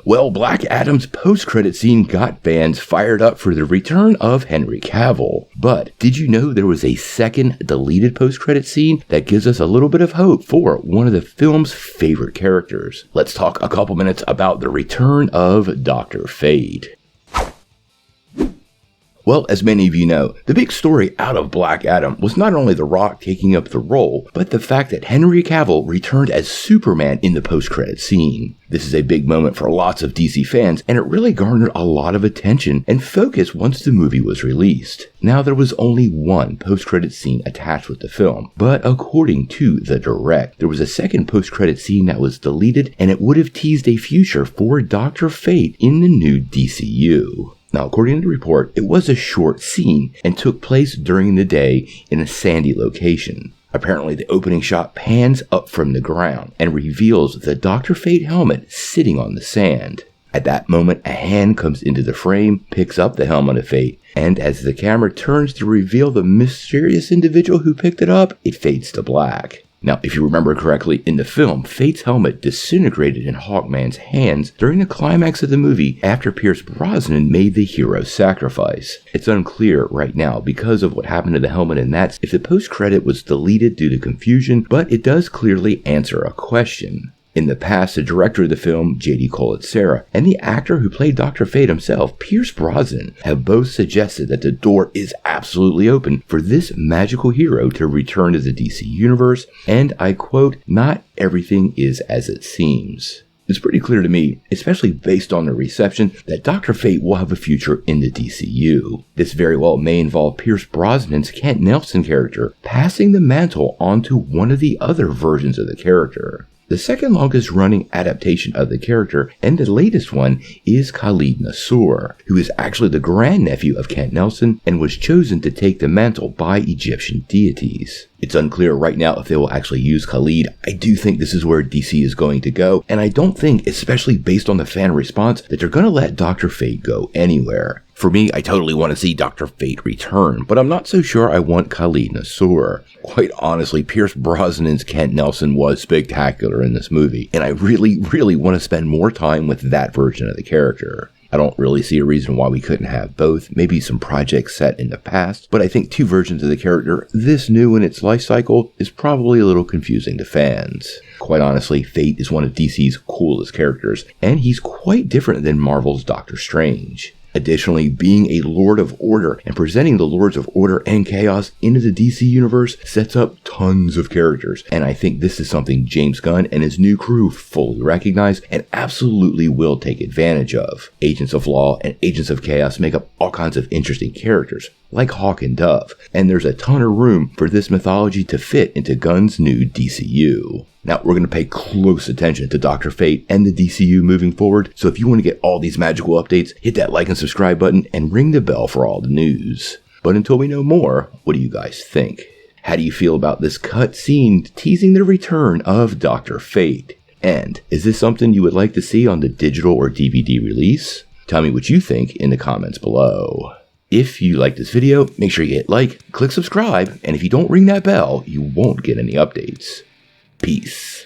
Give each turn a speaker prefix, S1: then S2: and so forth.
S1: Well, Black Adam's post-credit scene got fans fired up for the return of Henry Cavill. But did you know there was a second deleted post-credit scene that gives us a little bit of hope for one of the film's favorite characters? Let's talk a couple minutes about the return of Dr. Fate. Well, as many of you know, the big story out of Black Adam was not only The Rock taking up the role, but the fact that Henry Cavill returned as Superman in the post-credit scene. This is a big moment for lots of DC fans, and it really garnered a lot of attention and focus once the movie was released. Now, there was only one post-credit scene attached with the film, but according to The Direct, there was a second post-credit scene that was deleted, and it would have teased a future for Dr. Fate in the new DCU. Now, according to the report, it was a short scene and took place during the day in a sandy location. Apparently, the opening shot pans up from the ground and reveals the Dr. Fate helmet sitting on the sand. At that moment, a hand comes into the frame, picks up the helmet of Fate, and as the camera turns to reveal the mysterious individual who picked it up, it fades to black. Now, if you remember correctly, in the film, Fate's helmet disintegrated in Hawkman's hands during the climax of the movie after Pierce Brosnan made the hero sacrifice. It's unclear right now because of what happened to the helmet in that if the post-credit was deleted due to confusion, but it does clearly answer a question. In the past, the director of the film, J.D. Colatsera, and the actor who played Dr. Fate himself, Pierce Brosnan, have both suggested that the door is absolutely open for this magical hero to return to the DC Universe, and I quote, "Not everything is as it seems." It's pretty clear to me, especially based on the reception, that Dr. Fate will have a future in the DCU. This very well may involve Pierce Brosnan's Kent Nelson character passing the mantle on to one of the other versions of the character. The second longest running adaptation of the character, and the latest one, is Khalid Nassour, who is actually the grandnephew of Kent Nelson and was chosen to take the mantle by Egyptian deities. It's unclear right now if they will actually use Khalid. I do think this is where DC is going to go, and I don't think, especially based on the fan response, that they're going to let Dr. Fate go anywhere. For me, I totally want to see Dr. Fate return, but I'm not so sure I want Khalid Nassour. Quite honestly, Pierce Brosnan's Kent Nelson was spectacular in this movie, and I really want to spend more time with that version of the character. I don't really see a reason why we couldn't have both, maybe some projects set in the past, but I think two versions of the character, this new in its life cycle, is probably a little confusing to fans. Quite honestly, Fate is one of DC's coolest characters, and he's quite different than Marvel's Doctor Strange. Additionally, being a Lord of Order and presenting the Lords of Order and Chaos into the DC Universe sets up tons of characters, and I think this is something James Gunn and his new crew fully recognize and absolutely will take advantage of. Agents of Law and Agents of Chaos make up all kinds of interesting characters, like Hawk and Dove, and there's a ton of room for this mythology to fit into Gunn's new DCU. Now, we're going to pay close attention to Dr. Fate and the DCU moving forward, so if you want to get all these magical updates, hit that like and subscribe button and ring the bell for all the news. But until we know more, what do you guys think? How do you feel about this cut scene teasing the return of Dr. Fate? And is this something you would like to see on the digital or DVD release? Tell me what you think in the comments below. If you like this video, make sure you hit like, click subscribe, and if you don't ring that bell, you won't get any updates. Peace.